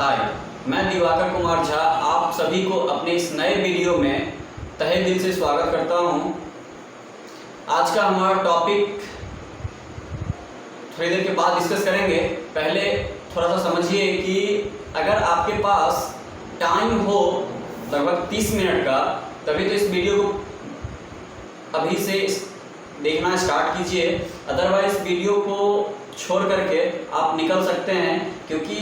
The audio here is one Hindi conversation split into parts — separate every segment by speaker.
Speaker 1: हाय, मैं दिवाकर कुमार झा आप सभी को अपने इस नए वीडियो में तहे दिल से स्वागत करता हूं। आज का हमारा टॉपिक थोड़ी देर के बाद डिस्कस करेंगे। पहले थोड़ा सा समझिए कि अगर आपके पास टाइम हो लगभग 30 मिनट का, तभी तो इस वीडियो को अभी से देखना स्टार्ट कीजिए। अदरवाइज वीडियो को छोड़ करके आप निकल सकते हैं, क्योंकि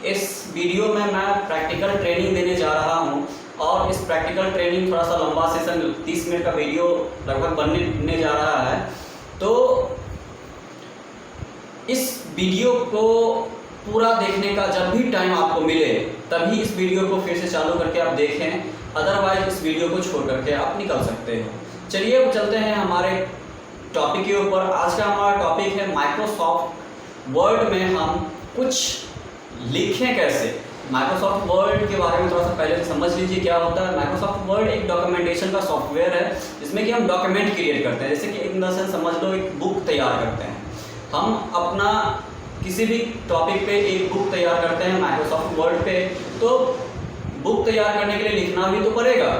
Speaker 1: इस वीडियो में मैं प्रैक्टिकल ट्रेनिंग देने जा रहा हूं और इस प्रैक्टिकल ट्रेनिंग थोड़ा सा लंबा सेशन 30 मिनट का वीडियो लगभग बनने जा रहा है। तो इस वीडियो को पूरा देखने का जब भी टाइम आपको मिले तभी इस वीडियो को फिर से चालू करके आप देखें, अदरवाइज इस वीडियो को छोड़ करके आप निकल सकते हो। चलिए अब चलते हैं हमारे टॉपिक के ऊपर। आज का हमारा टॉपिक है माइक्रोसॉफ्ट वर्ड में हम कुछ लिखें कैसे। माइक्रोसॉफ्ट वर्ड के बारे में थोड़ा सा पहले समझ लीजिए क्या होता है। माइक्रोसॉफ्ट वर्ड एक डॉक्यूमेंटेशन का सॉफ्टवेयर है जिसमें कि हम डॉक्यूमेंट क्रिएट करते हैं। जैसे कि इन द सेंस समझ लो एक बुक तैयार करते हैं। हम अपना किसी भी टॉपिक पे एक बुक तैयार करते हैं माइक्रोसॉफ्ट वर्ड पे, तो बुक तैयार करने के लिए लिखना भी तो पड़ेगा,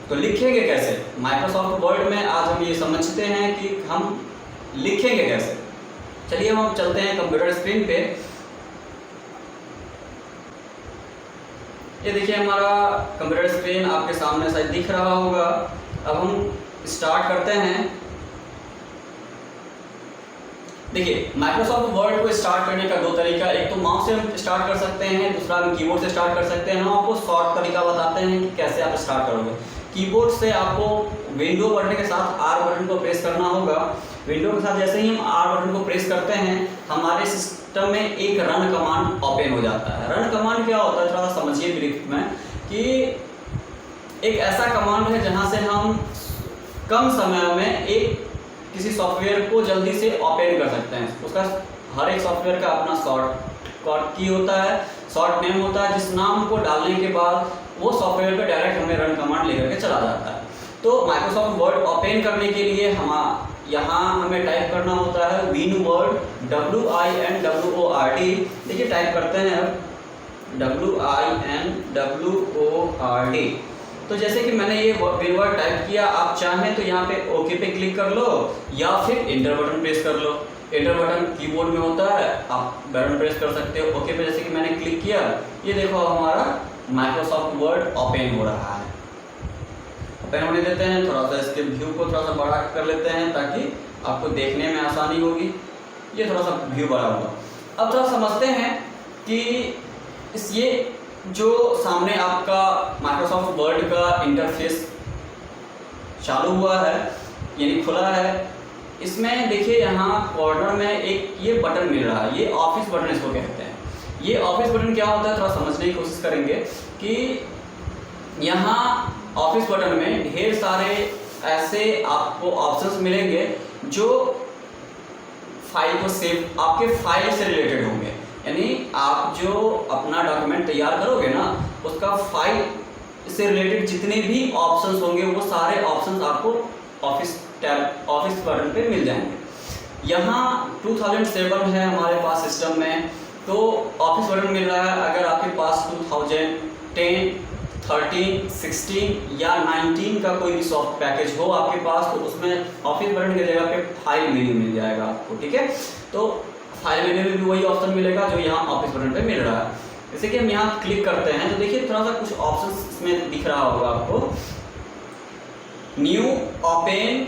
Speaker 1: तो लिखेंगे कैसे माइक्रोसॉफ्ट वर्ड में। आज हम ये समझते हैं कि हम लिखेंगे कैसे। चलिए हम चलते हैं कंप्यूटर स्क्रीन पे। ये देखिए हमारा कंप्यूटर स्क्रीन आपके सामने शायद दिख रहा होगा। अब हम स्टार्ट करते हैं। देखिए माइक्रोसॉफ्ट वर्ड को स्टार्ट करने का दो तरीका, एक तो माउस से हम स्टार्ट कर सकते हैं, दूसरा हम कीबोर्ड से स्टार्ट कर सकते हैं। हम आपको शॉर्ट तरीका बताते हैं कि कैसे आप स्टार्ट करोगे। कीबोर्ड से आपको विंडो बटन के साथ आर बटन को प्रेस करना होगा। विंडो के साथ जैसे ही हम आर बटन को प्रेस करते हैं हमारे सिस्टम में एक रन कमांड ओपन हो जाता है। रन कमांड क्या होता है थोड़ा समझिए ब्रीफ में, कि एक ऐसा कमांड है जहां से हम कम समय में एक किसी सॉफ्टवेयर को जल्दी से ओपन कर सकते हैं। उसका हर एक सॉफ्टवेयर का अपना शॉर्ट की होता है, शॉर्ट नेम होता है, जिस नाम को डालने के बाद वो सॉफ्टवेयर पे डायरेक्ट हमें रन कमांड लेकर के चला जाता है। तो माइक्रोसॉफ्ट वर्ड ओपन करने के लिए यहाँ हमें टाइप करना होता है WinWord, WINWORD। देखिए टाइप करते हैं अब WINWORD। तो जैसे कि मैंने ये WinWord टाइप किया, आप चाहें तो यहाँ पे ओके पे क्लिक कर लो या फिर एंटर बटन प्रेस कर लो। एंटर बटन कीबोर्ड में होता है, आप बटन प्रेस कर सकते हो। ओके पे जैसे कि मैंने क्लिक किया, ये देखो हमारा माइक्रोसॉफ्ट वर्ड ओपन हो रहा है। ओपन होने देते हैं, थोड़ा सा इसके व्यू को थोड़ा सा बड़ा कर लेते हैं ताकि आपको देखने में आसानी होगी। ये थोड़ा सा व्यू बड़ा होगा। अब थोड़ा समझते हैं कि ये जो सामने आपका माइक्रोसॉफ्ट वर्ड का इंटरफेस चालू हुआ है यानी खुला है, इसमें देखिए यहाँ कॉर्नर में एक ये बटन मिल रहा है, ये ऑफिस बटन इसको कहते हैं। ये ऑफिस बटन क्या होता है थोड़ा समझने की कोशिश करेंगे कि यहाँ ऑफिस बटन में ढेर सारे ऐसे आपको ऑप्शंस मिलेंगे जो फाइल को सेव, आपके फाइल से रिलेटेड होंगे। यानी आप जो अपना डॉक्यूमेंट तैयार करोगे ना, उसका फाइल से रिलेटेड जितने भी ऑप्शंस होंगे वो सारे ऑप्शंस आपको ऑफिस बटन पे मिल जाएंगे। यहाँ 2007 है हमारे पास सिस्टम में, तो ऑफिस बटन मिल रहा है। अगर आपके पास 2010, 13, 16 या 19 का कोई भी सॉफ्ट पैकेज हो आपके पास, तो उसमें ऑफिस बटन की जगह पे फाइल मेन्यू मिल जाएगा आपको। ठीक है, तो फाइल मेन्यू में भी वही ऑप्शन मिलेगा जो यहाँ ऑफिस बटन पे मिल रहा है। जैसे कि हम यहाँ क्लिक करते हैं तो देखिए थोड़ा सा कुछ ऑप्शंस इसमें दिख रहा होगा आपको। न्यू, ओपन,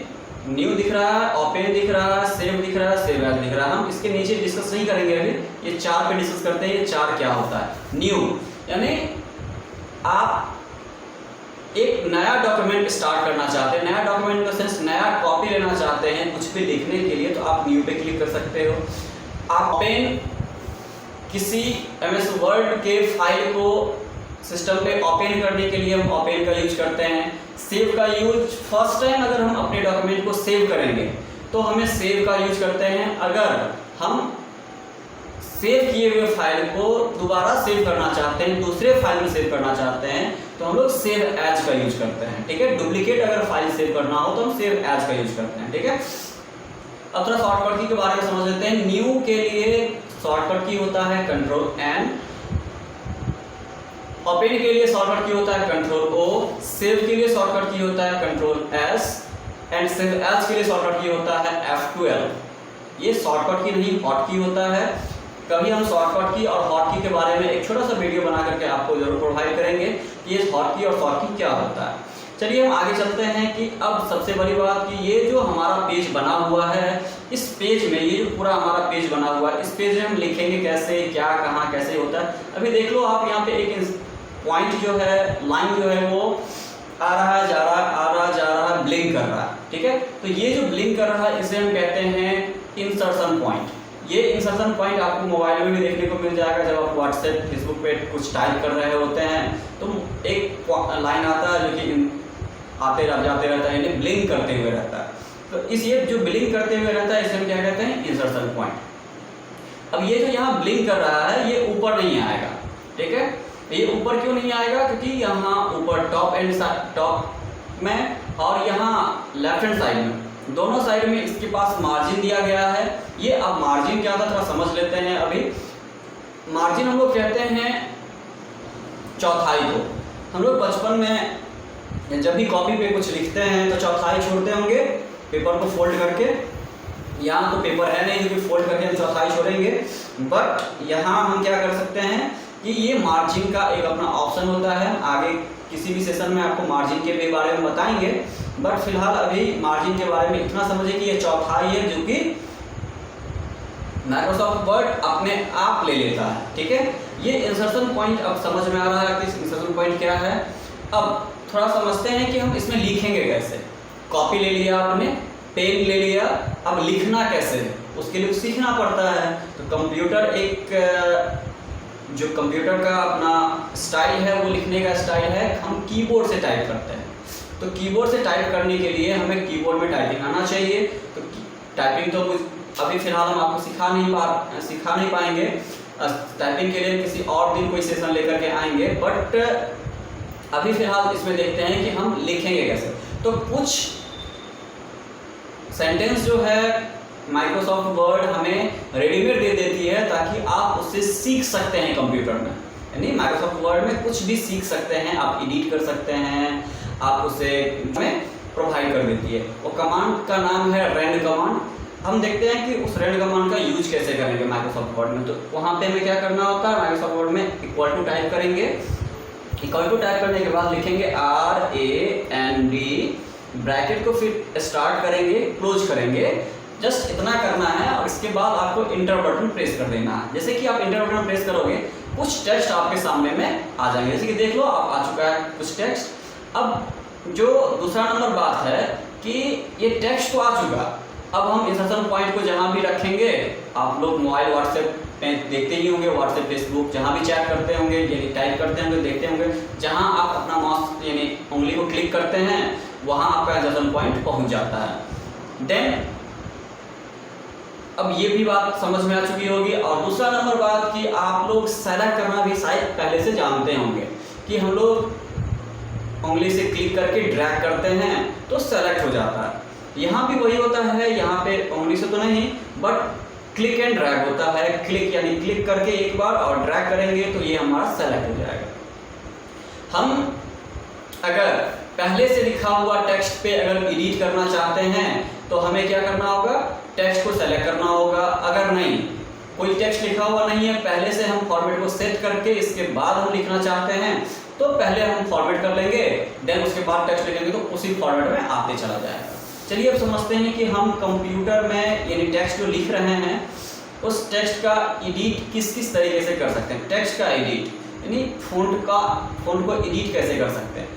Speaker 1: न्यू दिख रहा है, ओपन दिख रहा है, सेव दिख रहा है, सेव एज दिख रहा है। हम इसके नीचे डिस्कस नहीं करेंगे अभी, ये 4 पे डिस्कस करते हैं। ये 4 क्या होता है। न्यू यानी आप एक नया डॉक्यूमेंट स्टार्ट करना चाहते हैं, नया डॉक्यूमेंट का सेंस नया कॉपी लेना चाहते हैं कुछ भी लिखने के लिए, तो आप न्यू पे क्लिक कर सकते हो। आप ओपन किसी MS वर्ड के फाइल को सिस्टम पे ओपन करने के लिए हम ओपन का यूज करते हैं। सेव का यूज फर्स्ट टाइम अगर हम अपने डॉक्यूमेंट को सेव करेंगे तो हमें सेव का यूज करते हैं। अगर हम सेव किए हुए फाइल को दोबारा सेव करना चाहते हैं, दूसरे फाइल में सेव करना चाहते हैं, तो हम लोग सेव एज का यूज करते हैं। ठीक है, डुप्लीकेट अगर फाइल सेव करना हो तो हम सेव एज का यूज करते हैं। ठीक है, अब थोड़ा शॉर्टकट की के बारे में समझ लेते हैं। न्यू के लिए शॉर्टकट की होता है Ctrl N, ओपन के लिए शॉर्टकट की होता है कंट्रोल ओ, सेव के लिए शॉर्टकट की होता है control S, and save as के लिए शॉर्टकट की होता है F12। ये शॉर्टकट की नहीं हॉट की होता है। कभी हम शॉर्टकट की और हॉट की के बारे में एक छोटा सा वीडियो बना करके आपको जरूर प्रोवाइड करेंगे कि ये हॉट की और शॉर्ट की क्या होता है। चलिए हम आगे चलते हैं कि अब सबसे बड़ी बात कि ये जो हमारा पेज बना हुआ है, इस पेज में ये जो पूरा हमारा पेज बना हुआ है, इस पेज में हम लिखेंगे कैसे, क्या, कहाँ, कैसे होता है। अभी देख लो आप यहाँ पे एक पॉइंट जो है, लाइन जो है वो आ रहा है, जा रहा है, आ रहा, जा रहा है, ब्लिंक कर रहा है, ठीक है। तो ये जो ब्लिंक कर रहा है इसे हम कहते हैं इंसर्शन पॉइंट। ये इंसर्शन पॉइंट आपको मोबाइल में भी देखने को मिल जाएगा। जब आप व्हाट्सएप, फेसबुक पे कुछ टाइप कर रहे होते हैं तो एक लाइन आता है जो कि आते जाते रहता है, यानी ब्लिंक करते हुए रहता है। तो इस ये जो ब्लिंक करते हुए रहता है इसे हम क्या कहते हैं, इंसर्शन पॉइंट। अब ये जो यहाँ ब्लिंक कर रहा है ये ऊपर नहीं आएगा, ठीक है। ये ऊपर क्यों नहीं आएगा, क्योंकि यहाँ ऊपर टॉप में और यहाँ लेफ्ट हैंड साइड में, दोनों साइड में इसके पास मार्जिन दिया गया है। ये अब मार्जिन क्या था थोड़ा समझ लेते हैं। अभी मार्जिन हम लोग कहते हैं चौथाई को। हम लोग बचपन में जब भी कॉपी पे कुछ लिखते हैं तो चौथाई छोड़ते होंगे, पेपर को फोल्ड करके। यहाँ तो पेपर है नहीं जो कि फोल्ड करके हम चौथाई छोड़ेंगे, बट यहाँ हम क्या कर सकते हैं कि ये मार्जिन का एक अपना ऑप्शन होता है। आगे किसी भी सेशन में आपको मार्जिन के भी बारे में बताएंगे, बट फिलहाल अभी मार्जिन के बारे में इतना समझिए कि ये चौथाई है जो कि माइक्रोसॉफ्ट वर्ड अपने आप ले लेता है, ठीक है। ये इंसर्शन पॉइंट अब समझ में आ रहा है कि इंसर्शन पॉइंट क्या है। अब थोड़ा समझते हैं कि हम इसमें लिखेंगे कैसे। कॉपी ले लिया आपने, पेन ले लिया, अब लिखना कैसे है उसके लिए सीखना पड़ता है। तो कंप्यूटर एक जो कंप्यूटर का अपना स्टाइल है वो लिखने का स्टाइल है, हम कीबोर्ड से टाइप करते हैं। तो कीबोर्ड से टाइप करने के लिए हमें कीबोर्ड में टाइपिंग आना चाहिए। तो टाइपिंग तो अभी फिलहाल हम आपको सिखा नहीं पाएंगे। टाइपिंग के लिए किसी और दिन कोई सेशन लेकर के आएंगे, बट अभी फिलहाल इसमें देखते हैं कि हम लिखेंगे कैसे। तो कुछ सेंटेंस जो है माइक्रोसॉफ्ट वर्ड हमें रेडीमेड दे देती है ताकि आप उससे सीख सकते हैं कंप्यूटर में। यानी माइक्रोसॉफ्ट वर्ड में कुछ भी सीख सकते हैं, आप एडिट कर सकते हैं, आप उसे हमें प्रोवाइड कर देती है। वो कमांड का नाम है रेंड कमांड। हम देखते हैं कि उस रेंड कमांड का यूज कैसे करेंगे माइक्रोसॉफ्ट वर्ड में। तो वहाँ पे हमें क्या करना होता है, माइक्रोसॉफ्ट वर्ड में इक्वल टू टाइप करेंगे। इक्वल टू टाइप करने के बाद लिखेंगे RAND, ब्रैकेट को फिर स्टार्ट करेंगे, क्लोज करेंगे। जस्ट इतना करना है और इसके बाद आपको इंटर बटन प्रेस कर देना है। जैसे कि आप इंटर बटन प्रेस करोगे कुछ टेक्स्ट आपके सामने में आ जाएंगे। जैसे कि देख लो आप आ चुका है कुछ टेक्स्ट। अब जो दूसरा नंबर बात है कि ये टेक्स्ट तो आ चुका, अब हम इंसर्शन पॉइंट को जहाँ भी रखेंगे, आप लोग मोबाइल व्हाट्सएप पे देखते ही होंगे, व्हाट्सएप फेसबुक जहाँ भी चैट करते होंगे यानी टाइप करते होंगे, देखते होंगे, जहाँ आप अपना माउस यानी उंगली को क्लिक करते हैं वहाँ आपका इंसर्शन पॉइंट पहुँच जाता है। देन अब ये भी बात समझ में आ चुकी होगी। और दूसरा नंबर बात कि आप लोग सेलेक्ट करना भी शायद पहले से जानते होंगे कि हम लोग उंगली से क्लिक करके ड्रैग करते हैं तो सेलेक्ट हो जाता है। यहाँ भी वही होता है, यहाँ पे उंगली से तो नहीं बट क्लिक एंड ड्रैग होता है। क्लिक यानी क्लिक करके एक बार और ड्रैग करेंगे तो ये हमारा सेलेक्ट हो जाएगा। हम अगर पहले से लिखा हुआ टेक्स्ट पे अगर एडिट करना चाहते हैं तो हमें क्या करना होगा, टेक्स्ट को सेलेक्ट करना होगा। अगर नहीं कोई टेक्स्ट लिखा हुआ नहीं है, पहले से हम फॉर्मेट को सेट करके इसके बाद हम लिखना चाहते हैं तो पहले हम फॉर्मेट कर लेंगे, देन उसके बाद टेक्स्ट लिखेंगे तो उसी फॉर्मेट में आते चला जाएगा। चलिए अब समझते हैं कि हम कंप्यूटर में यानी टेक्स्ट जो लिख रहे हैं उस टेक्स्ट का एडिट किस किस तरीके से कर सकते हैं। टेक्स्ट का एडिट यानी फ़ॉन्ट को एडिट कैसे कर सकते हैं।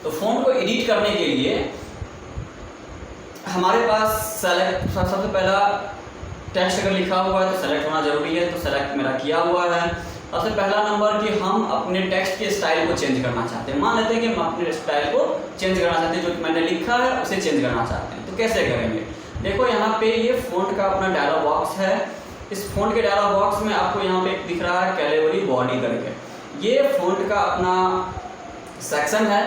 Speaker 1: तो फ़ॉन्ट को एडिट करने के लिए हमारे पास सेलेक्ट, सबसे पहला टेक्स्ट अगर लिखा हुआ है तो सेलेक्ट होना जरूरी है। तो सेलेक्ट मेरा किया हुआ है। सबसे पहला नंबर कि हम अपने टेक्स्ट के स्टाइल को चेंज करना चाहते हैं। मान लेते हैं कि हम अपने स्टाइल को चेंज करना चाहते हैं, जो मैंने लिखा है उसे चेंज करना चाहते हैं। तो कैसे करेंगे, देखो यहाँ पे ये फ़ॉन्ट का अपना डायलॉग बॉक्स है। इस फ़ॉन्ट के डायलॉग बॉक्स में आपको यहाँ पे दिख रहा है कैलेगरी बॉडी करके, ये फ़ॉन्ट का अपना सेक्शन है।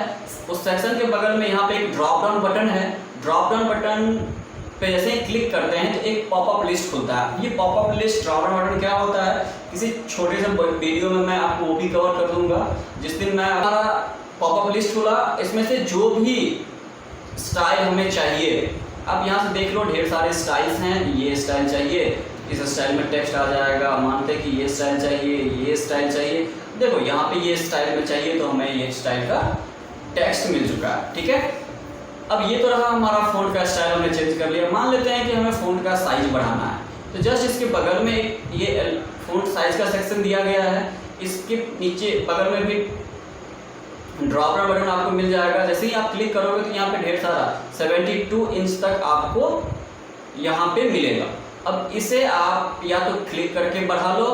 Speaker 1: उस सेक्शन के बगल में यहाँ पे एक ड्रॉप डाउन बटन है। ड्रॉप डाउन बटन पे जैसे ही क्लिक करते हैं तो एक पॉपअप लिस्ट खुलता है। ये popup list drop down button क्या होता है, किसी छोटे से वीडियो में मैं आपको वो भी कवर कर दूंगा। जिस दिन मैं हमारा पॉपअप लिस्ट खुला, इसमें से जो भी स्टाइल हमें चाहिए, अब यहाँ से देख लो ढेर सारे स्टाइल्स हैं। ये स्टाइल चाहिए, इस स्टाइल में टेक्स्ट आ जाएगा। मानते हैं कि ये स्टाइल चाहिए, ये स्टाइल चाहिए। देखो यहाँ पे ये स्टाइल में चाहिए तो हमें ये स्टाइल का टेक्स्ट मिल चुका है, ठीक है। अब ये तो रहा हमारा फ़ॉन्ट का स्टाइल, हमने चेंज कर लिया। मान लेते हैं कि हमें फ़ॉन्ट का साइज बढ़ाना है, तो जस्ट इसके बगल में ये फ़ॉन्ट साइज का सेक्शन दिया गया है। इसके नीचे बगल में भी ड्रॉप डाउन बटन आपको मिल जाएगा। जैसे ही आप क्लिक करोगे तो यहाँ पे ढेर सारा 72 इंच तक आपको यहाँ पे मिलेगा। अब इसे आप या तो क्लिक करके बढ़ा लो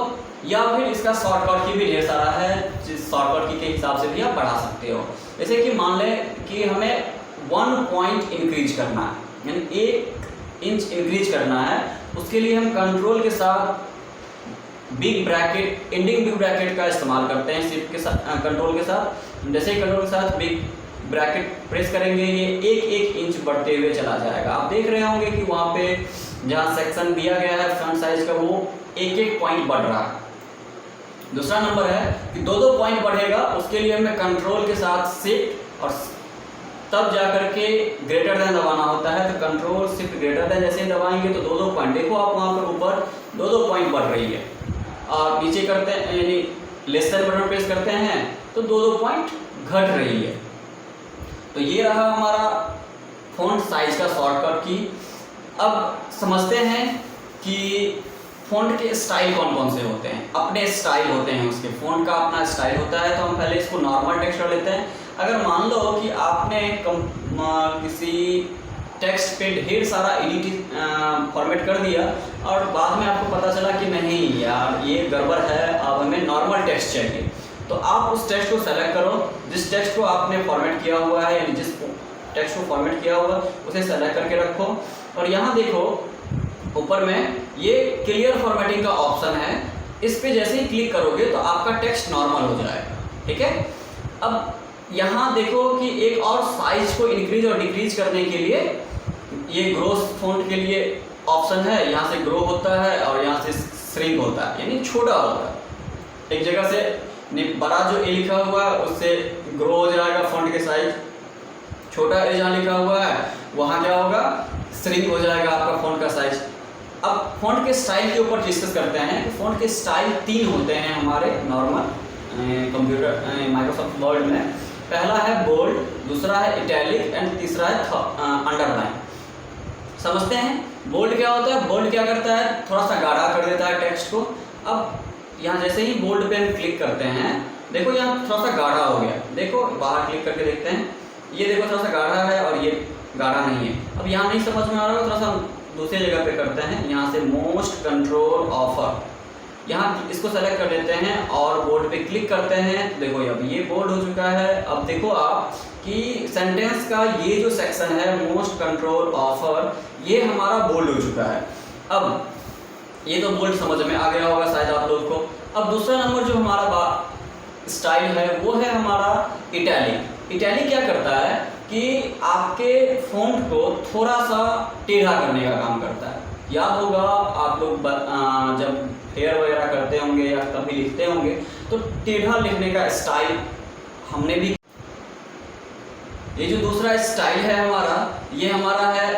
Speaker 1: या फिर इसका शॉर्टकट की भी ढेर सारा है, जिस शॉर्टकट की के हिसाब से भी आप बढ़ा सकते हो। जैसे कि मान लें कि हमें 1 पॉइंट इंक्रीज करना है, यानी 1 इंच इंक्रीज करना है। उसके लिए हम कंट्रोल के साथ big bracket, ending big bracket का इस्तेमाल करते हैं शिफ्ट के साथ, कंट्रोल के साथ। जैसे ही कंट्रोल के साथ बिग ब्रैकेट प्रेस करेंगे, ये 1-1 इंच बढ़ते हुए चला जाएगा। आप देख रहे होंगे कि वहाँ पे जहाँ सेक्शन दिया गया है फ्रंट साइज का, वो 1-1 पॉइंट बढ़ रहा है। दूसरा नंबर है कि 2-2 पॉइंट बढ़ेगा। उसके लिए हमें कंट्रोल के साथ शिफ्ट और तब जाकर के ग्रेटर देन दबाना होता है। तो कंट्रोल शिफ्ट ग्रेटर देन जैसे ही दबाएंगे तो 2-2 पॉइंट, देखो आप वहाँ पर ऊपर 2-2 पॉइंट बढ़ रही है। और नीचे करते हैं यानी लेस देन बटन प्रेस करते हैं तो 2-2 पॉइंट घट रही है। तो ये रहा हमारा फ़ॉन्ट साइज का शॉर्टकट की। अब समझते हैं कि फ़ॉन्ट के स्टाइल कौन कौन से होते हैं। अपने स्टाइल होते हैं, उसके फ़ॉन्ट का अपना स्टाइल होता है। तो हम पहले इसको नॉर्मल टेक्स्ट कर लेते हैं। अगर मान लो कि आपने किसी टेक्स्ट पे ढेर सारा एडिट फॉर्मेट कर दिया और बाद में आपको पता चला कि नहीं यार ये गड़बड़ है, अब हमें नॉर्मल टेक्स्ट चाहिए, तो आप उस टेक्स्ट को सेलेक्ट करो जिस टेक्स्ट को आपने फॉर्मेट किया हुआ है, यानी जिस टेक्स्ट को फॉर्मेट किया हुआ उसे सेलेक्ट करके रखो। और यहाँ देखो ऊपर में ये क्लियर फॉर्मेटिंग का ऑप्शन है, इस पे जैसे ही क्लिक करोगे तो आपका टेक्स्ट नॉर्मल हो जाएगा, ठीक है। अब यहाँ देखो कि एक और साइज को इंक्रीज और डिक्रीज करने के लिए ये ग्रो फ़ॉन्ट के लिए ऑप्शन है। यहाँ से ग्रो होता है और यहाँ से श्रिंक होता है, यानी छोटा होता है। एक जगह से बड़ा जो ए लिखा हुआ है उससे ग्रो हो जाएगा फ़ॉन्ट के साइज, छोटा ए जहाँ लिखा हुआ है वहाँ क्या होगा, श्रिंक हो जाएगा आपका फ़ॉन्ट का साइज। अब फ़ॉन्ट के स्टाइल के ऊपर डिस्कस करते हैं कि फ़ॉन्ट के स्टाइल 3 होते हैं हमारे नॉर्मल कंप्यूटर माइक्रोसॉफ्ट वर्ड में। पहला है बोल्ड, दूसरा है इटैलिक एंड तीसरा है अंडरलाइन। समझते हैं बोल्ड क्या होता है। बोल्ड क्या करता है, थोड़ा सा गाढ़ा कर देता है टेक्स्ट को। अब यहाँ जैसे ही बोल्ड पे हम क्लिक करते हैं, देखो यहाँ थोड़ा सा गाढ़ा हो गया। देखो बाहर क्लिक करके देखते हैं, ये देखो थोड़ा सा गाढ़ा है और ये गाढ़ा नहीं है। अब यहाँ नहीं समझ में आ रहा है, थोड़ा सा दूसरी जगह पे करते हैं। यहाँ से मोस्ट कंट्रोल ऑफर, यहाँ इसको सेलेक्ट कर लेते हैं और बोल्ड पे क्लिक करते हैं। तो देखो अब ये बोल्ड हो चुका है। अब देखो आप कि सेंटेंस का ये जो सेक्शन है मोस्ट कंट्रोल ऑफर, ये हमारा बोल्ड हो चुका है। अब ये तो बोल्ड समझ में आ गया होगा शायद आप लोग को। अब दूसरा नंबर जो हमारा स्टाइल है वो है हमारा इटैलिक। इटैलिक क्या करता है कि आपके फ़ॉन्ट को थोड़ा सा टेढ़ा करने का काम करता है। याद होगा आप लोग जब हेयर वगैरह करते होंगे या कभी लिखते होंगे तो टेढ़ा लिखने का स्टाइल हमने भी। ये जो दूसरा स्टाइल है हमारा, ये हमारा है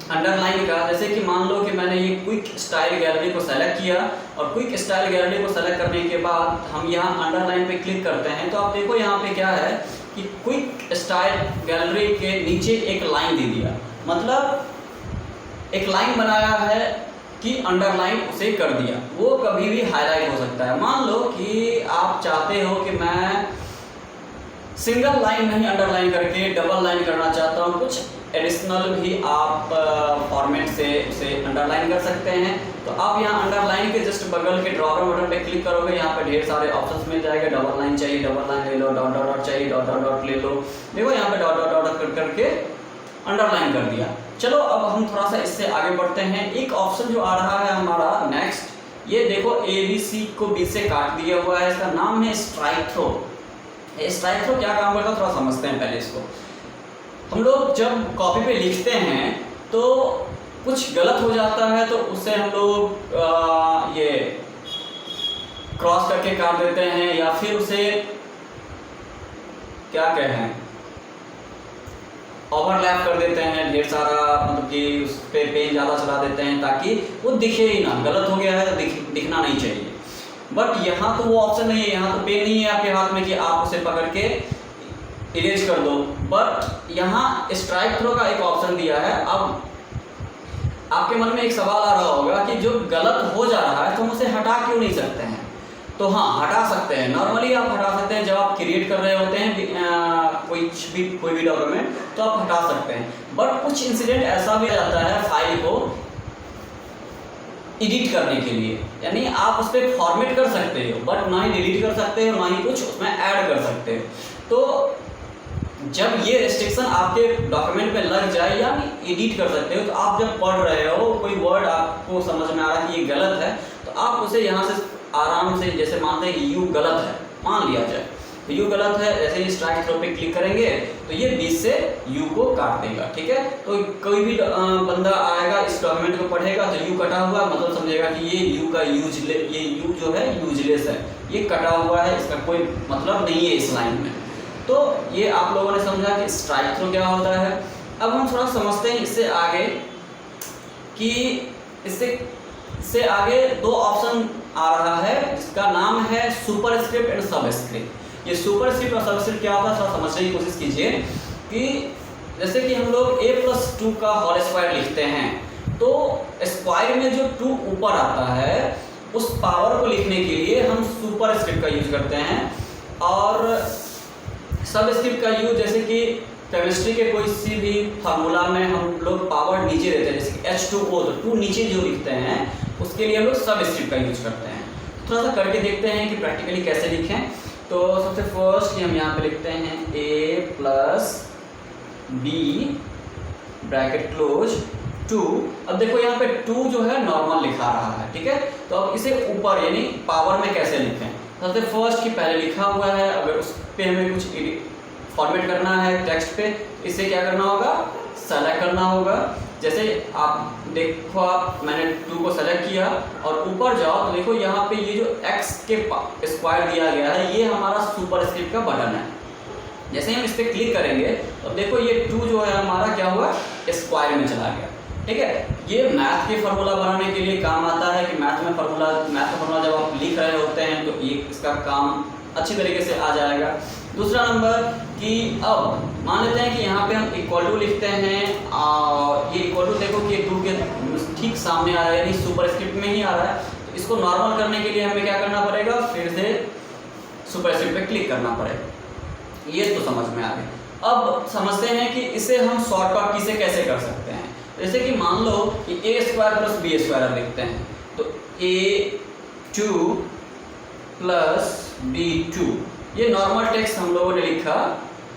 Speaker 1: अंडरलाइन का। जैसे कि मान लो कि मैंने ये क्विक स्टाइल गैलरी को सेलेक्ट किया और क्विक स्टाइल गैलरी को सेलेक्ट करने के बाद हम यहाँ अंडरलाइन पे क्लिक करते हैं, तो आप देखो यहाँ पे क्या है कि क्विक स्टाइल गैलरी के नीचे एक लाइन दे दिया, मतलब एक लाइन बनाया है कि अंडरलाइन उसे कर दिया। वो कभी भी हाईलाइट हो सकता है। मान लो कि आप चाहते हो कि मैं सिंगल लाइन नहीं अंडरलाइन करके डबल लाइन करना चाहता हूँ, कुछ एडिशनल भी आप फॉर्मेट से उसे अंडरलाइन कर सकते हैं। तो आप यहाँ अंडरलाइन के जस्ट बगल के ड्रॉप डाउन बटन पे क्लिक करोगे, यहाँ पे ढेर सारे ऑप्शंस मिल जाएंगे। डबल लाइन चाहिए डबल लाइन ले लो, डॉट डॉट डॉट चाहिए डॉट डॉट डॉट ले लो। देखो यहाँ पे डॉट डॉट डॉट कर करके अंडरलाइन कर दिया। चलो अब हम थोड़ा सा इससे आगे बढ़ते हैं। एक ऑप्शन जो आ रहा है हमारा नेक्स्ट, ये देखो ABC को बीच से काट दिया हुआ है, इसका नाम है स्ट्राइक थ्रो। स्ट्राइक थ्रो क्या काम करता है थोड़ा समझते हैं पहले इसको। हम लोग जब कॉपी पे लिखते हैं तो कुछ गलत हो जाता है तो उससे हम लोग ये क्रॉस करके काट देते हैं, या फिर उसे क्या कहें, ओवरलैप कर देते हैं ढेर सारा, मतलब कि उस पर पेन ज़्यादा चला देते हैं ताकि वो दिखे ही ना। गलत हो गया है तो दिखना नहीं चाहिए। बट यहाँ तो वो ऑप्शन नहीं है, यहाँ तो पेन नहीं है आपके हाथ में कि आप उसे पकड़ के इरेज कर दो। बट यहाँ स्ट्राइक थ्रो का एक ऑप्शन दिया है। अब आपके मन में एक सवाल आ रहा होगा कि जो गलत हो जा रहा है तो हम उसे हटा क्यों नहीं सकते हैं? तो हाँ, हटा सकते हैं। नॉर्मली आप हटा सकते हैं, जब आप क्रिएट कर रहे होते हैं कोई भी डॉक्यूमेंट, तो आप हटा सकते हैं। बट कुछ इंसिडेंट ऐसा भी जाता है फाइल को एडिट करने के लिए, यानी आप उस पर फॉर्मेट कर सकते हो बट ना ही डिलीट कर सकते हो, ना ही कुछ उसमें ऐड कर सकते हो। तो जब ये रेस्ट्रिक्शन आपके डॉक्यूमेंट में लग जाए, यानी एडिट कर सकते हो, तो आप जब पढ़ रहे हो कोई वर्ड आपको समझ में आ रहा है कि ये गलत है, तो आप उसे यहाँ से आराम से, जैसे मानते हैं कि यू गलत है, मान लिया जाए तो यू गलत है, जैसे ही स्ट्राइक थ्रो पे क्लिक करेंगे तो ये बीच से यू को काट देगा। ठीक है, तो कोई भी बंदा आएगा इस डॉक्यूमेंट को पढ़ेगा तो यू कटा हुआ, मतलब समझेगा कि ये यू का ये यू जो है यूजलेस है, ये कटा हुआ है, इसका कोई मतलब नहीं है इस लाइन में। तो ये आप लोगों ने समझा कि स्ट्राइक थ्रो क्या होता है। अब हम थोड़ा समझते हैं इससे आगे कि इससे आगे दो ऑप्शन आ रहा है जिसका नाम है सुपरस्क्रिप्ट एंड सबस्क्रिप्ट। ये सुपरस्क्रिप्ट और सबस्क्रिप्ट क्या होता है थोड़ा समझने की कोशिश कीजिए। कि जैसे कि हम लोग a+2 का होल स्क्वायर लिखते हैं, तो स्क्वायर में जो 2 ऊपर आता है उस पावर को लिखने के लिए हम सुपरस्क्रिप्ट का यूज करते हैं। और सबस्क्रिप्ट का यूज जैसे कि केमिस्ट्री के कोई सी भी फार्मूला में हम लोग पावर नीचे देते हैं, जैसे कि H2O, तो 2 नीचे जो लिखते हैं उसके लिए हम लोग सबस्क्रिप्ट का यूज करते हैं। थोड़ा सा करके देखते हैं कि प्रैक्टिकली कैसे लिखें। तो सबसे फर्स्ट हम यहाँ पे लिखते हैं a+b ब्रैकेट क्लोज 2। अब देखो यहाँ पे 2 जो है नॉर्मल लिखा रहा है, ठीक है। तो अब इसे ऊपर यानी पावर में कैसे लिखें? सबसे फर्स्ट की पहले लिखा हुआ है, अगर उस पर हमें कुछ फॉर्मेट करना है टेक्स्ट पे, इसे क्या करना होगा, सेलेक्ट करना होगा। जैसे आप देखो, मैंने 2 को सेलेक्ट किया और ऊपर जाओ तो देखो यहाँ पे ये जो x के स्क्वायर दिया गया है, ये हमारा सुपरस्क्रिप्ट का बटन है। जैसे हम इस पर क्लिक करेंगे तो देखो ये 2 जो है हमारा क्या हुआ, स्क्वायर में चला गया। ठीक है, ये मैथ के फार्मूला बनाने के लिए काम आता है कि मैथ का फार्मूला जब आप लिख रहे होते हैं तो ये इसका काम अच्छी तरीके से आ जाएगा। दूसरा नंबर कि अब मान लेते हैं कि यहाँ पे हम इक्वल टू लिखते हैं और ये इक्वल टू देखो कि 2 के ठीक सामने आ रहा है, यानी सुपरस्क्रिप्ट में ही आ रहा है। तो इसको नॉर्मल करने के लिए हमें क्या करना पड़ेगा, फिर से सुपरस्क्रिप्ट पे क्लिक करना पड़ेगा। ये तो समझ में आ गया। अब समझते हैं कि इसे हम शॉर्टकट की से कैसे कर सकते हैं। जैसे कि मान लो कि a² + b² लिखते हैं, तो a2 + b2, ये नॉर्मल टेक्स्ट हम लोगों ने लिखा।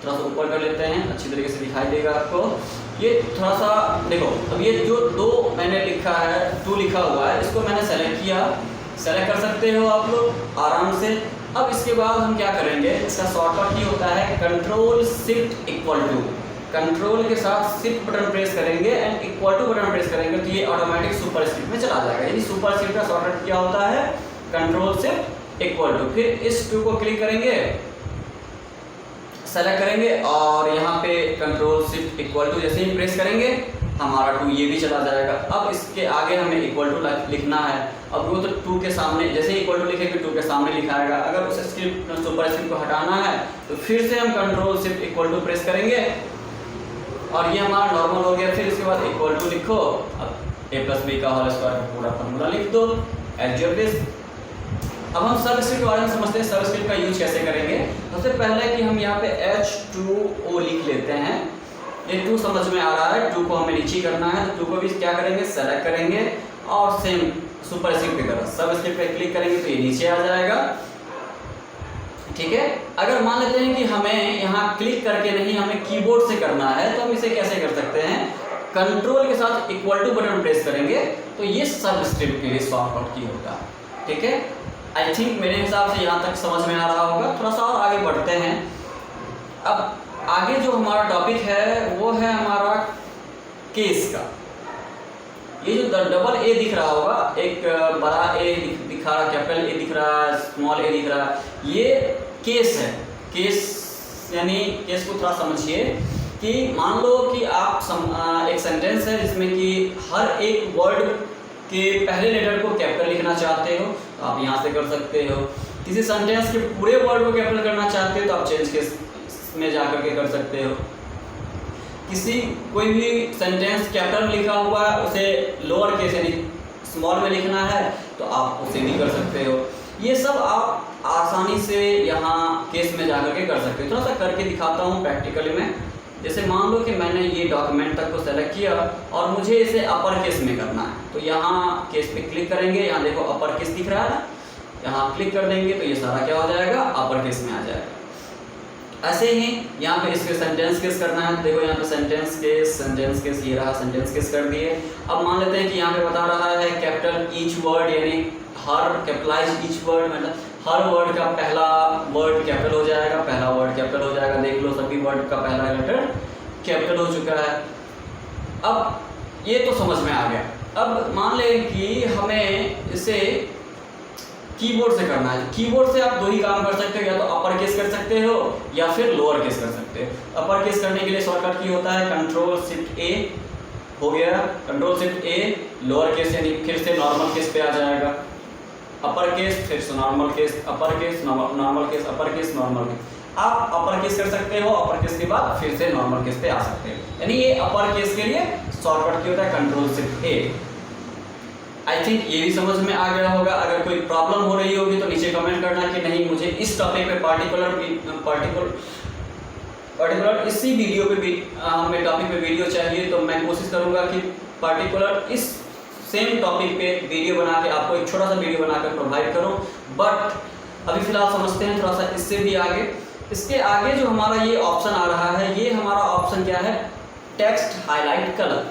Speaker 1: थोड़ा सा ऊपर कर लेते हैं, अच्छी तरीके से दिखाई देगा आपको। ये थोड़ा सा देखो, अब ये जो 2 मैंने लिखा है, 2 लिखा हुआ है, इसको मैंने सेलेक्ट किया। सेलेक्ट कर सकते हो आप लोग आराम से। अब इसके बाद हम क्या करेंगे, इसका शॉर्टकट की होता है Ctrl+Shift=। कंट्रोल के साथ शिफ्ट बटन प्रेस करेंगे and equal to button press करेंगे तो ये ऑटोमेटिक सुपरस्क्रिप्ट में चला जाएगा। यानी सुपरस्क्रिप्ट का शॉर्टकट क्या होता है, Ctrl+Shift=। फिर इस 2 को क्लिक करेंगे, सेलेक्ट करेंगे और यहाँ पे Ctrl+Shift=, जैसे ही प्रेस करेंगे हमारा 2 ये भी चला जाएगा। अब इसके आगे हमें इक्वल टू लिखना है। अब वो तो 2 के सामने, जैसे ही इक्वल टू लिखेंगे 2 के सामने लिखाएगा। अगर उस सुपरस्क्रिप्ट को हटाना है तो फिर से हम Ctrl+Shift=, प्रेस करेंगे और ये हमारा नॉर्मल हो गया। फिर इसके बाद इक्वल टू लिखो, अब a+b का होल स्क्वायर का पूरा फॉर्मूला लिख दो एज योर विश। अब हम सबस्क्रिप्ट के बारे में समझते हैं, सबस्क्रिप्ट का यूज कैसे करेंगे। सबसे पहले कि हम यहाँ पे H2O लिख लेते हैं। ये 2 समझ में आ रहा है, 2 को हमें नीचे करना है, तो 2 को भी क्या करेंगे, सेलेक्ट करेंगे और सेम सुपरस्क्रिप्ट की तरह सबस्क्रिप्ट पे क्लिक करेंगे तो ये नीचे आ जाएगा। ठीक है, अगर मान लेते हैं कि हमें यहाँ क्लिक करके नहीं, हमें कीबोर्ड से करना है, तो हम इसे कैसे कर सकते हैं, कंट्रोल के साथ इक्वल टू बटन प्रेस करेंगे तो ये सबस्क्रिप्ट के लिए शॉर्टकट की होगा। ठीक है, आई थिंक मेरे हिसाब से यहाँ तक समझ में आ रहा होगा। थोड़ा सा और आगे बढ़ते हैं। अब आगे जो हमारा टॉपिक है वो है हमारा केस का। ये जो डबल ए दिख रहा होगा, एक बड़ा ए दिखा रहा, कैपिटल ए दिख रहा है, स्मॉल ए दिख रहा है, ये केस है। केस यानी केस को थोड़ा समझिए कि मान लो कि आप एक सेंटेंस है जिसमें कि हर एक वर्ड के पहले लेटर को कैपिटल लिखना चाहते हो तो आप यहाँ से कर सकते हो। किसी सेंटेंस के पूरे वर्ड को कैपिटल करना चाहते हो तो आप चेंज केस में जाकर के कर सकते हो। किसी कोई भी सेंटेंस कैपिटल में लिखा हुआ है उसे लोअर केस यानी स्मॉल में लिखना है तो आप उसे भी कर सकते हो। ये सब आप आसानी से यहाँ केस में जाकर के कर सकते हो। थोड़ा सा करके दिखाता हूँ प्रैक्टिकली में। जैसे मान लो कि मैंने ये डॉक्यूमेंट तक को सेलेक्ट किया और मुझे इसे अपर केस में करना है, तो यहाँ केस पे क्लिक करेंगे, यहाँ देखो अपर केस दिख रहा है ना, यहाँ क्लिक कर देंगे तो ये सारा क्या हो जाएगा, अपर केस में आ जाएगा। ऐसे ही यहाँ पे इसके सेंटेंस केस करना है, देखो यहाँ पे सेंटेंस केस ये रहा, सेंटेंस केस कर दिए। अब मान लेते हैं कि यहाँ पे बता रहा है कैपिटल ईच वर्ड यानी हर कैपिटलाइज ईच वर्ड, मतलब हर वर्ड का पहला वर्ड कैपिटल हो जाएगा, पहला वर्ड कैपिटल हो जाएगा। देख लो सभी वर्ड का पहला लेटर कैपिटल हो चुका है। अब ये तो समझ में आ गया। अब मान लें कि हमें इसे कीबोर्ड से करना है। कीबोर्ड से आप दो ही काम कर सकते हो, या तो अपर केस कर सकते हो या फिर लोअर केस कर सकते हो। अपर केस करने के लिए शॉर्टकट की होता है कंट्रोल शिफ्ट ए, हो गया कंट्रोल शिफ्ट ए। लोअर केस यानी फिर से नॉर्मल केस पे आ जाएगा, अपर केस फिर से normal case, upper case normal case, upper case normal case. आप अपर केस कर सकते हो, अपर केस के बाद फिर से नॉर्मल केस पे आ सकते हो। यानी ये अपर केस के लिए शॉर्टकट की होता है control shift A. I think ये भी समझ में आ गया होगा। अगर कोई प्रॉब्लम हो रही होगी तो नीचे कमेंट करना कि नहीं मुझे इस टॉपिक पे पर्टिकुलर इसी वीडियो पे भी हमें टॉपिक पे वीडियो चाहिए, तो मैं कोशिश करूंगा कि पर्टिकुलर इस सेम टॉपिक पे वीडियो बना के आपको एक छोटा सा वीडियो बनाकर प्रोवाइड करूं। बट अभी फिलहाल समझते हैं थोड़ा सा इससे भी आगे। इसके आगे जो हमारा ये ऑप्शन आ रहा है, ये हमारा ऑप्शन क्या है, text highlight colour.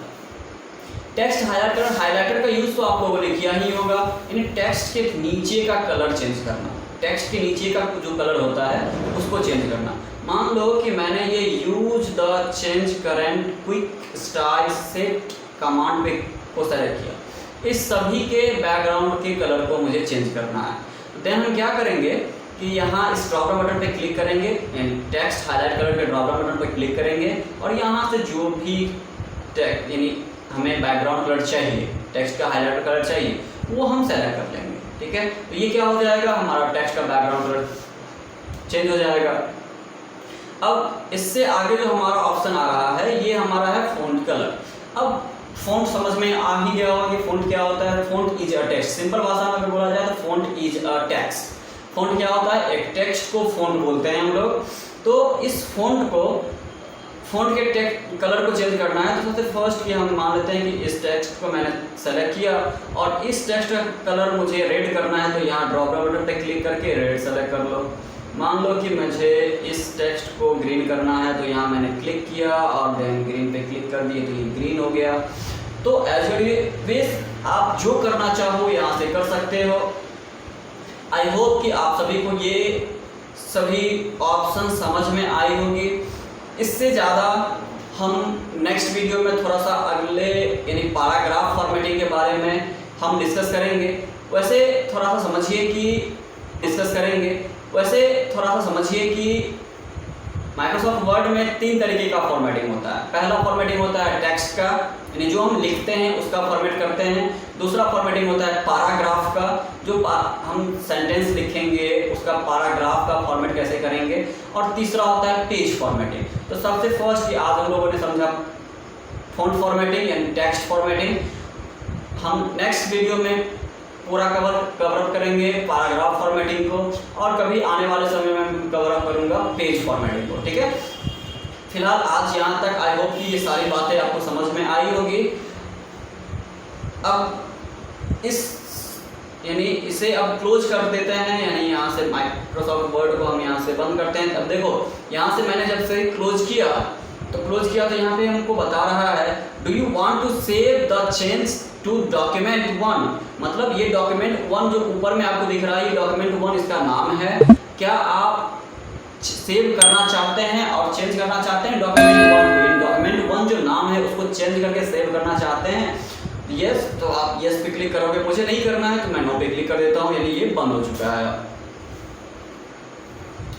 Speaker 1: Text highlighter का यूज तो आप लोगों ने किया ही होगा। यानी टेक्स्ट के नीचे का कलर चेंज करना, टेक्स्ट के नीचे का जो कलर होता है उसको चेंज करना। मान लो कि मैंने ये use the change current quick style set command पे को सेलेक्ट किया, इस सभी के बैकग्राउंड के कलर को मुझे चेंज करना है। देन हम क्या करेंगे कि यहाँ इस ड्रॉप डाउन बटन पे क्लिक करेंगे, यानी टेक्स्ट हाईलाइट कलर के ड्रॉप डाउन बटन पे क्लिक करेंगे और यहाँ से जो भी टेक्स्ट यानी हमें बैकग्राउंड कलर चाहिए, टेक्स्ट का हाईलाइट कलर चाहिए, वो हम सेलेक्ट कर लेंगे। ठीक है, तो ये क्या हो जाएगा, हमारा टेक्स्ट का बैकग्राउंड कलर चेंज हो जाएगा। अब इससे आगे जो हमारा ऑप्शन आ रहा है ये हमारा है फ़ॉन्ट कलर। अब फ़ॉन्ट समझ में आ ही गया होगा कि फ़ॉन्ट क्या होता है। Font is a text, simple भाषा में अगर बोला जाए तो font is a text. Font क्या होता है, एक टेक्स्ट को फ़ॉन्ट बोलते हैं हम लोग। तो इस फ़ॉन्ट के टेक्स्ट कलर को चेंज करना है तो सबसे फर्स्ट कि हम मान लेते हैं कि इस टेक्स्ट को मैंने सेलेक्ट किया और इस टेक्स्ट का कलर मुझे रेड करना है, तो यहाँ ड्रॉप डाउन बटन पे क्लिक करके रेड सेलेक्ट कर लो। मान लो कि मुझे इस टेक्स्ट को ग्रीन करना है, तो यहाँ मैंने क्लिक किया और देन ग्रीन पे क्लिक कर दिए तो ये ग्रीन हो गया। तो एज आप जो करना चाहो यहाँ से कर सकते हो। आई होप कि आप सभी को ये सभी ऑप्शन समझ में आई होगी। इससे ज़्यादा हम नेक्स्ट वीडियो में थोड़ा सा अगले यानी पैराग्राफ फॉर्मेटिंग के बारे में हम डिस्कस करेंगे। वैसे थोड़ा सा समझिए कि माइक्रोसॉफ्ट वर्ड में 3 तरीके का फॉर्मेटिंग होता है। पहला फॉर्मेटिंग होता है टेक्स्ट का, यानी जो हम लिखते हैं उसका फॉर्मेट करते हैं। दूसरा फॉर्मेटिंग होता है पैराग्राफ का, जो हम सेंटेंस लिखेंगे उसका पैराग्राफ का फॉर्मेट कैसे करेंगे। और तीसरा होता है पेज फॉर्मेटिंग। तो सबसे फर्स्ट कि आज हम लोगों ने समझा फॉन्ट फॉर्मेटिंग यानी टेक्स्ट फॉर्मेटिंग। हम नेक्स्ट वीडियो में पूरा कवर अप करेंगे पैराग्राफ फॉर्मेटिंग को, और कभी आने वाले समय में कवर अप करूंगा पेज फॉर्मेटिंग को। ठीक है, फिलहाल आज यहाँ तक। आई होप कि ये सारी बातें आपको समझ में आई होगी। अब इसे अब क्लोज कर देते हैं, यानी यहाँ से माइक्रोसॉफ्ट वर्ड को हम यहाँ से बंद करते हैं। अब देखो यहाँ से मैंने जब से क्लोज किया तो यहाँ पे हमको बता रहा है do you want to save the change to document 1। मतलब ये डॉक्यूमेंट 1 जो ऊपर में आपको दिख रहा है, ये डॉक्यूमेंट 1 इसका नाम है। क्या आप सेव करना चाहते हैं और चेंज करना चाहते हैं डॉक्यूमेंट 1 को? डॉक्यूमेंट 1 जो नाम है उसको चेंज करके सेव करना चाहते हैं यस, तो आप यस पे क्लिक करोगे। मुझे नहीं करना है तो मैं नो पे क्लिक कर देता हूँ, यानी ये बंद हो चुका है।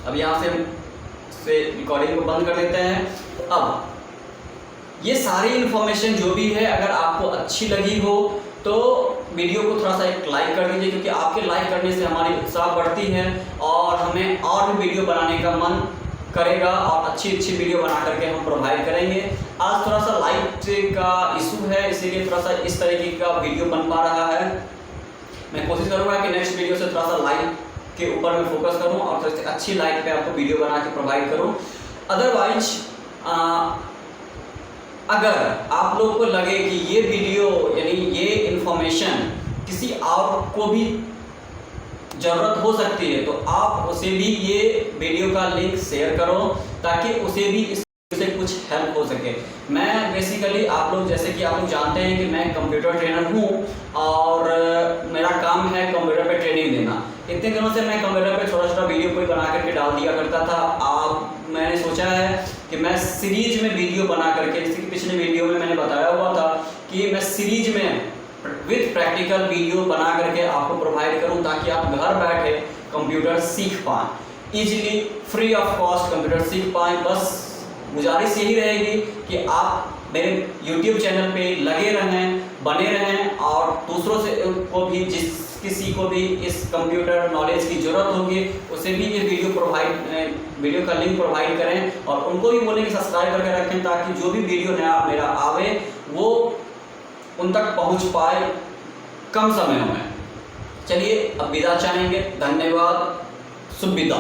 Speaker 1: अब यहाँ से रिकॉर्डिंग को बंद कर देते हैं। अब ये सारी इन्फॉर्मेशन जो भी है, अगर आपको अच्छी लगी हो तो वीडियो को थोड़ा सा एक लाइक कर दीजिए, क्योंकि आपके लाइक करने से हमारी उत्साह बढ़ती है और हमें और भी वीडियो बनाने का मन करेगा और अच्छी अच्छी वीडियो बना करके हम प्रोवाइड करेंगे। आज थोड़ा सा लाइट का इशू है, इसीलिए थोड़ा सा इस तरीके का वीडियो बन पा रहा है। मैं कोशिश करूँगा कि नेक्स्ट वीडियो से थोड़ा सा लाइट के ऊपर मैं फोकस करूँ और थोड़ी सी अच्छी लाइट पे आपको वीडियो बना के प्रोवाइड करूँ। अदरवाइज अगर आप लोगों को लगे कि ये वीडियो यानी ये इन्फॉर्मेशन किसी और को भी ज़रूरत हो सकती है, तो आप उसे भी ये वीडियो का लिंक शेयर करो ताकि उसे भी इससे कुछ हेल्प हो सके। मैं बेसिकली आप लोग जैसे कि आप लोग जानते हैं कि मैं कंप्यूटर ट्रेनर हूँ और मेरा काम है कंप्यूटर पे ट्रेनिंग देना। इतने दिनों से मैं कंप्यूटर पे छोटा छोटा वीडियो कोई बना करके डाल दिया करता था। मैंने सोचा है कि मैं सीरीज में वीडियो बना करके, जैसे कि पिछले वीडियो में मैंने बताया हुआ था कि मैं सीरीज में विद प्रैक्टिकल वीडियो बना करके आपको प्रोवाइड करूं ताकि आप घर बैठे कंप्यूटर सीख पाएँ, easily free of cost computer सीख पाएँ। बस गुजारिश यही रहेगी कि आप मेरे YouTube चैनल पे लगे रहें, बने रहें और दूसरों से को भी, जिस किसी को भी इस कंप्यूटर नॉलेज की ज़रूरत होगी उसे भी ये वीडियो का लिंक प्रोवाइड करें और उनको भी बोलें कि सब्सक्राइब करके रखें ताकि जो भी वीडियो नया मेरा आवे वो उन तक पहुंच पाए कम समय में। चलिए अब विदा चाहेंगे। धन्यवाद, शुभ विदा।